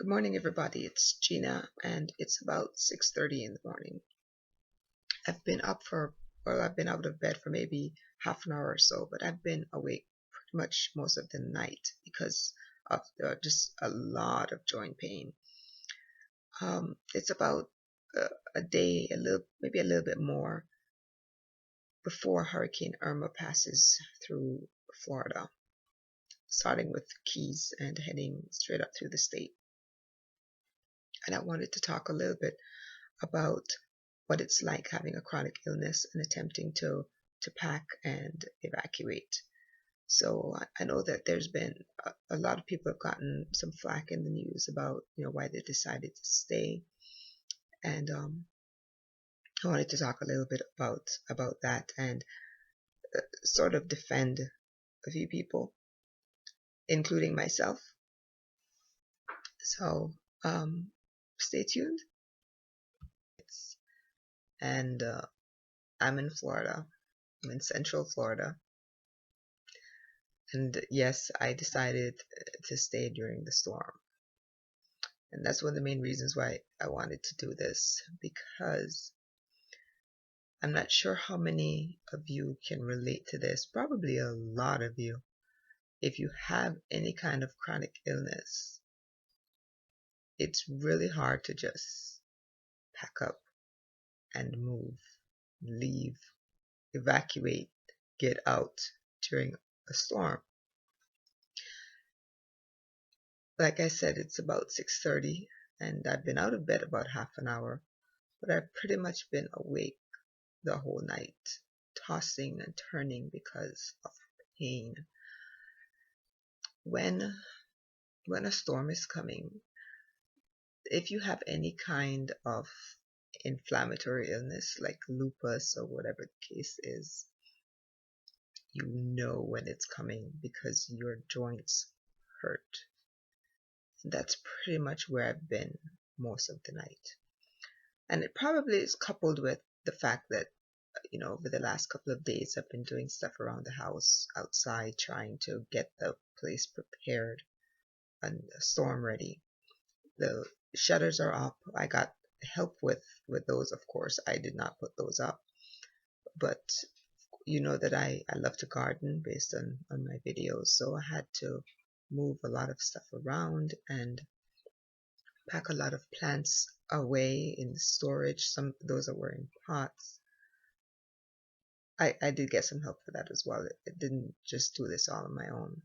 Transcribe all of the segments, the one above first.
Good morning, everybody. It's Gina, and it's about 6:30 in the morning. I've been up for, well, I've been out of bed for maybe half an hour or so, but I've been awake pretty much most of the night because of just a lot of joint pain. It's about a day, maybe a little bit more before Hurricane Irma passes through Florida, starting with the Keys and heading straight up through the state. And I wanted to talk a little bit about what it's like having a chronic illness and attempting to pack and evacuate. So I know that there's been a lot of people have gotten some flack in the news about why they decided to stay, and I wanted to talk a little bit about that and sort of defend a few people, including myself. So stay tuned. And I'm in Florida. I'm in Central Florida. And yes, I decided to stay during the storm. And that's one of the main reasons why I wanted to do this, because I'm not sure how many of you can relate to this. Probably a lot of you. If you have any kind of chronic illness, it's really hard to just pack up and move, leave, evacuate, get out during a storm. Like I said, it's about 6:30 and I've been out of bed about half an hour, but I've pretty much been awake the whole night, tossing and turning because of pain. When a storm is coming, if you have any kind of inflammatory illness like lupus or whatever the case is, you know when it's coming because your joints hurt. That's pretty much where I've been most of the night. And it probably is coupled with the fact that, over the last couple of days, I've been doing stuff around the house, outside, trying to get the place prepared and storm ready. The shutters are up. I got help with those, of course. I did not put those up. But you know that I love to garden based on my videos. So I had to move a lot of stuff around and pack a lot of plants away in storage. Some of those were in pots. I did get some help for that as well. It didn't just do this all on my own.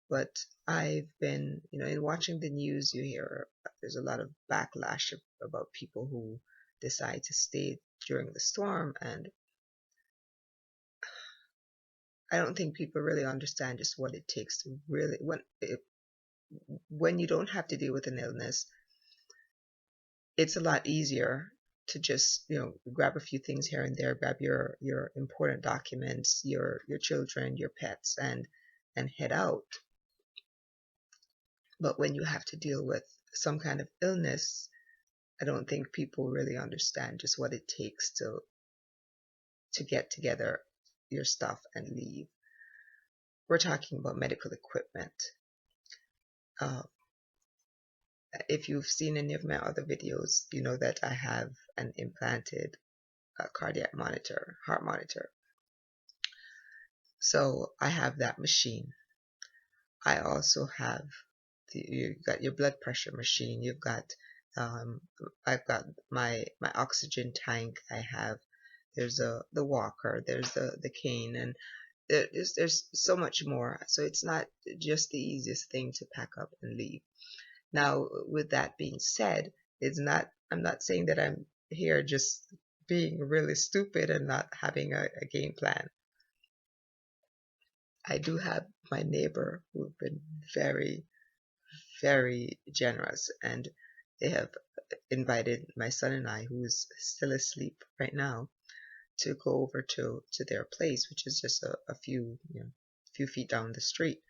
But I've been, in watching the news, you hear there's a lot of backlash about people who decide to stay during the storm. And I don't think people really understand just what it takes to really, when you don't have to deal with an illness, it's a lot easier to just grab a few things here and there, grab your important documents, your children, your pets, and head out. But when you have to deal with some kind of illness, I don't think people really understand just what it takes to get together your stuff and leave. We're talking about medical equipment. If you've seen any of my other videos, you know that I have an implanted cardiac monitor, heart monitor. So I have that machine. I also have you got your blood pressure machine. You've got I've got my oxygen tank. I have there's the walker. There's the cane, and there's so much more. So it's not just the easiest thing to pack up and leave. Now, with that being said, I'm not saying that I'm here just being really stupid and not having a game plan. I do have my neighbor who've been very, very generous, and they have invited my son and I, who's still asleep right now, to go over to their place, which is just a few feet down the street.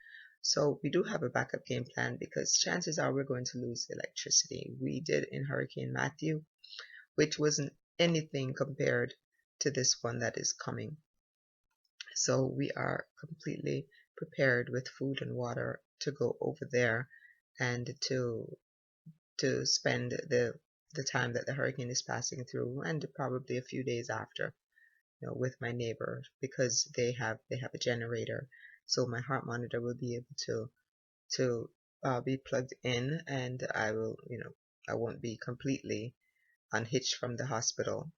So we do have a backup game plan because chances are we're going to lose electricity. We did in Hurricane Matthew, which wasn't anything compared to this one that is coming. So we are completely prepared with food and water to go over there and to to spend the time that the hurricane is passing through, and probably a few days after, with my neighbor, because they have a generator, so my heart monitor will be able to be plugged in, and I won't be completely unhitched from the hospital.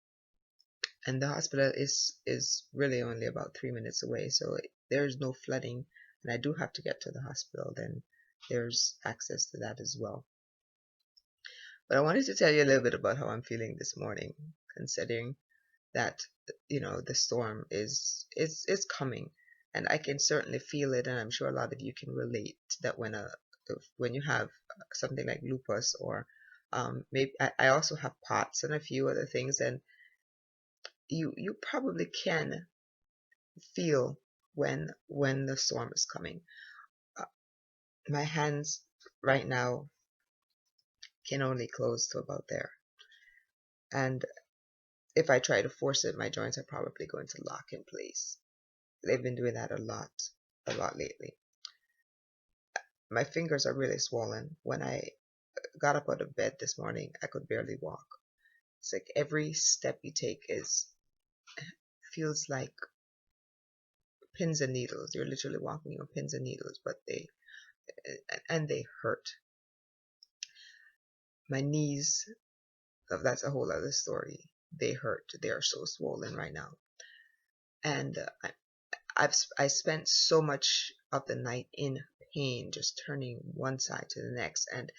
And the hospital is really only about 3 minutes away, so there's no flooding, and I do have to get to the hospital, then there's access to that as well. But I wanted to tell you a little bit about how I'm feeling this morning, considering that the storm is coming, and I can certainly feel it, and I'm sure a lot of you can relate that when you have something like lupus, or maybe I also have POTS and a few other things, and you probably can feel when the storm is coming. Uh, my hands right now can only close to about there, and if I try to force it, my joints are probably going to lock in place. They've been doing that a lot lately. My fingers are really swollen. When I got up out of bed this morning, I could barely walk. It's like every step you take feels like pins and needles. You're literally walking on pins and needles, but they hurt. My knees, that's a whole other story. They hurt. They are so swollen right now. And I spent so much of the night in pain, just turning one side to the next, and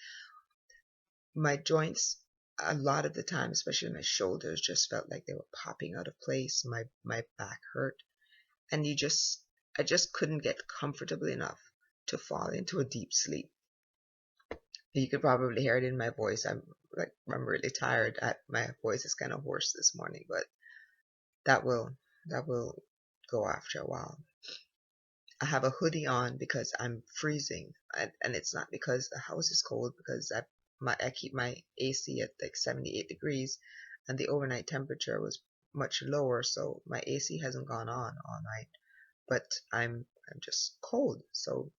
my joints, a lot of the time, especially my shoulders, just felt like they were popping out of place. My back hurt, and I just couldn't get comfortably enough to fall into a deep sleep. You could probably hear it in my voice. I'm really tired. My voice is kind of hoarse this morning, but that will that will go after a while. I have a hoodie on because I'm freezing, and it's not because the house is cold, because I keep my AC at like 78 degrees, and the overnight temperature was much lower, so my AC hasn't gone on all night. But I'm just cold, so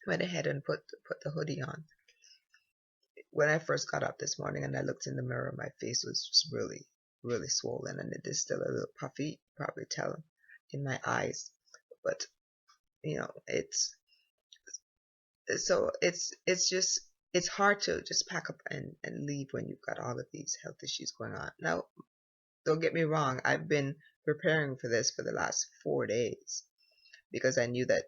I went ahead and put the hoodie on. When I first got up this morning and I looked in the mirror, my face was just really, really swollen, and it is still a little puffy. You can probably tell in my eyes, but it's hard to just pack up and leave when you've got all of these health issues going on. Now, don't get me wrong, I've been preparing for this for the last 4 days, because I knew that,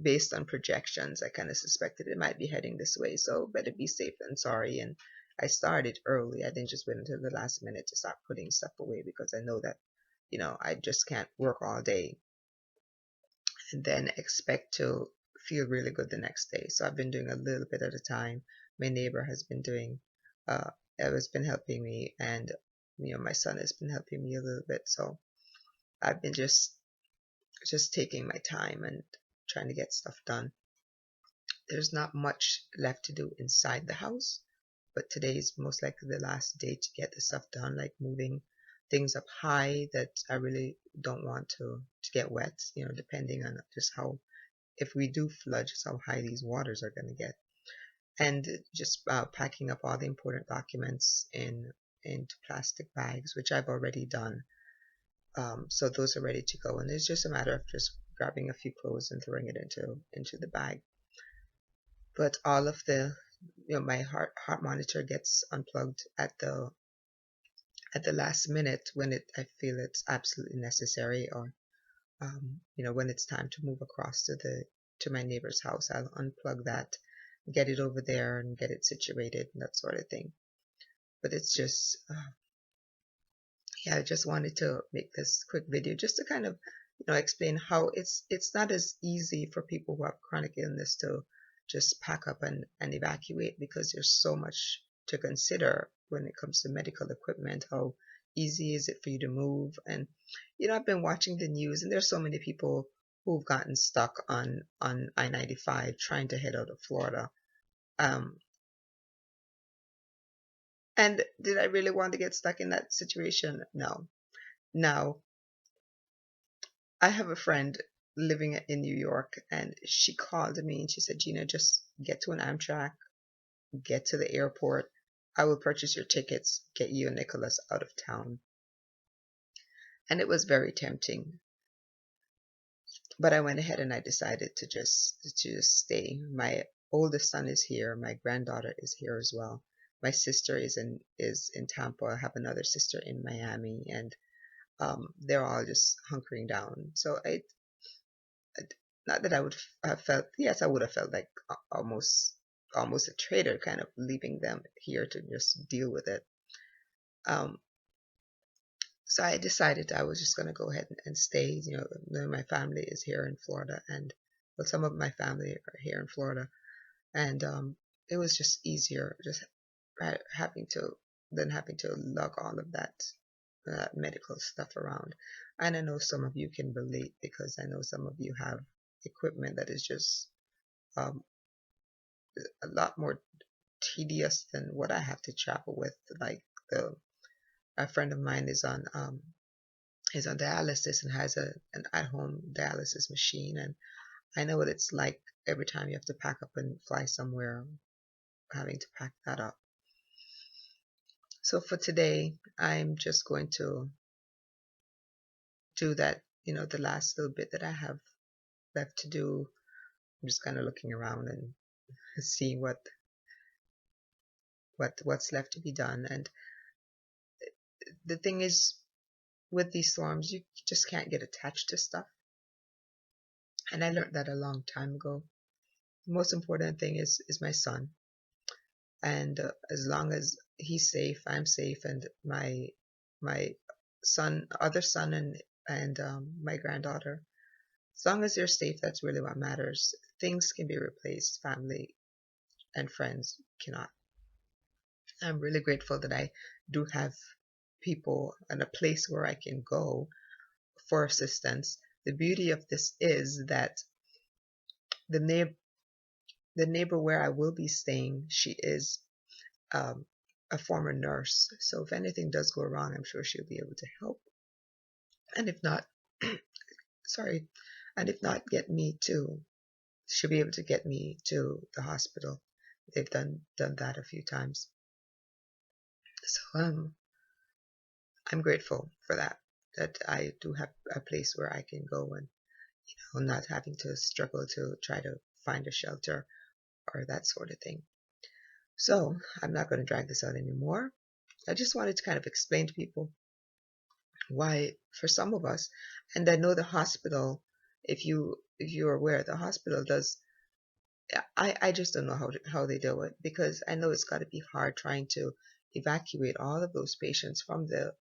based on projections, I kind of suspected it might be heading this way, so better be safe than sorry. And I started early. I didn't just wait until the last minute to start putting stuff away, because I know that, I just can't work all day and then expect to feel really good the next day. So I've been doing a little bit at a time. My neighbor uh, has been helping me, and my son has been helping me a little bit. So I've been just taking my time and trying to get stuff done. There's not much left to do inside the house, but today is most likely the last day to get the stuff done, like moving things up high that I really don't want to get wet, depending on just how, if we do flood, just how high these waters are going to get. And just packing up all the important documents into plastic bags, which I've already done. So those are ready to go, and it's just a matter of just grabbing a few clothes and throwing it into the bag. But all of my heart monitor gets unplugged at the last minute when I feel it's absolutely necessary, or when it's time to move across to my neighbor's house. I'll unplug that, get it over there, and get it situated, and that sort of thing. But it's just yeah, I just wanted to make this quick video just to kind of explain how it's not as easy for people who have chronic illness to just pack up and evacuate, because there's so much to consider when it comes to medical equipment. How easy is it for you to move? And I've been watching the news, and there's so many people who've gotten stuck on I-95 trying to head out of Florida. And did I really want to get stuck in that situation? No. Now, I have a friend living in New York, and she called me and she said, Gina, just get to an Amtrak, get to the airport. I will purchase your tickets, get you and Nicholas out of town. And it was very tempting. But I went ahead and I decided to just stay. My oldest son is here. My granddaughter is here as well. My sister is in Tampa. I have another sister in Miami, and they're all just hunkering down. So not that I would have felt, yes, I would have felt like almost a traitor, kind of leaving them here to just deal with it. Um, so I decided I was just going to go ahead and stay. My family is here in Florida, and well, some of my family are here in Florida, and it was just easier just having to than having to lug all of that medical stuff around. And I know some of you can relate because I know some of you have equipment that is just um, a lot more tedious than what I have to travel with. Like a friend of mine is on dialysis and has an at-home dialysis machine, and I know what it's like every time you have to pack up and fly somewhere, having to pack that up. So for today, I'm just going to do that, the last little bit that I have left to do. I'm just kind of looking around and seeing what's left to be done. And the thing is, with these storms, you just can't get attached to stuff. And I learned that a long time ago. The most important thing is my son. And as long as he's safe, I'm safe, and my other son, and my granddaughter. As long as they're safe, that's really what matters. Things can be replaced, family and friends cannot. I'm really grateful that I do have people and a place where I can go for assistance. The beauty of this is that the neighbor, the neighbor where I will be staying, she is um, a former nurse. So if anything does go wrong, I'm sure she'll be able to help. And if not, sorry, and if not, she'll be able to get me to the hospital. They've done that a few times. So I'm grateful for that I do have a place where I can go, and not having to struggle to try to find a shelter or that sort of thing. So I'm not going to drag this out anymore. I just wanted to kind of explain to people why, for some of us, and I know the hospital, if you're aware, the hospital does. I just don't know how they do it, because I know it's got to be hard trying to evacuate all of those patients from the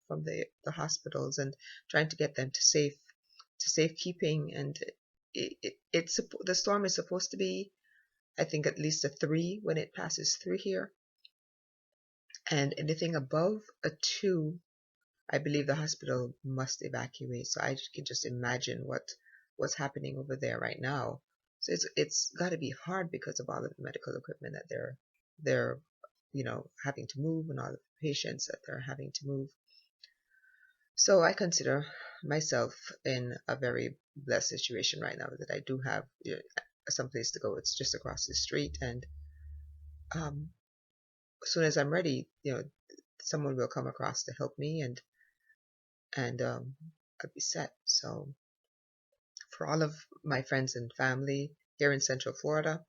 hospitals and trying to get them to safekeeping. And the storm is supposed to be, I think, at least a 3 when it passes through here, and anything above a 2, I believe the hospital must evacuate. So I can just imagine what's happening over there right now. So it's got to be hard because of all of the medical equipment that they're having to move, and all the patients that they're having to move. So I consider myself in a very blessed situation right now that I do have some place to go. It's just across the street, and um, as soon as I'm ready, someone will come across to help me, and I'll be set. So for all of my friends and family here in Central Florida,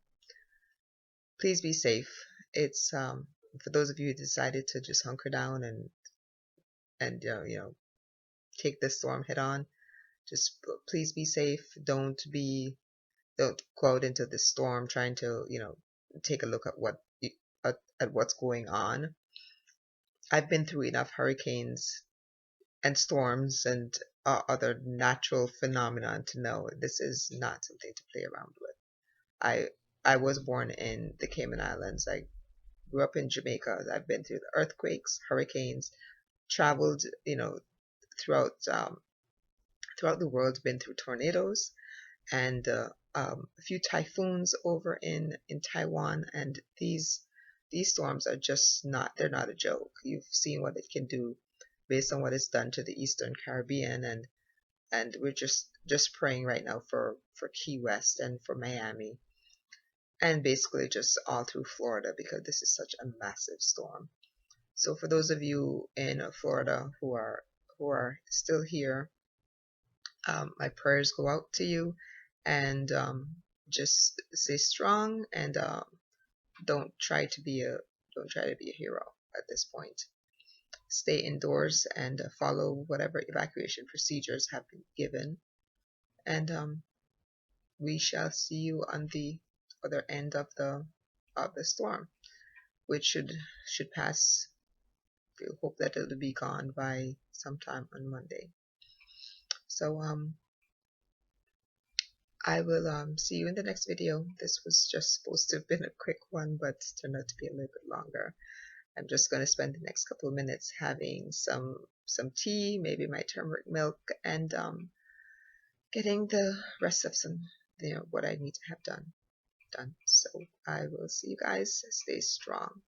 please be safe. It's for those of you who decided to just hunker down and take this storm head on. Just please be safe. Don't go out into the storm trying to take a look at at what's going on. I've been through enough hurricanes and storms and other natural phenomenon to know this is not something to play around with. I was born in the Cayman Islands. I grew up in Jamaica. I've been through the earthquakes, hurricanes, traveled throughout the world, been through tornadoes, and a few typhoons over in Taiwan. And these storms are just not, they're not a joke. You've seen what it can do based on what it's done to the Eastern Caribbean, and we're just praying right now for Key West and for Miami. and basically just all through Florida because this is such a massive storm. So for those of you in Florida who are still here, my prayers go out to you, and just stay strong, and don't try to be a don't try to be a hero at this point. Stay indoors and follow whatever evacuation procedures have been given, and we shall see you on the other end of the storm, which should pass. We hope that it'll be gone by sometime on Monday. So I will see you in the next video. This was just supposed to have been a quick one, but it's turned out to be a little bit longer. I'm just going to spend the next couple of minutes having some tea, maybe my turmeric milk, and getting the rest of some, what I need to have done. So I will see you guys. Stay strong.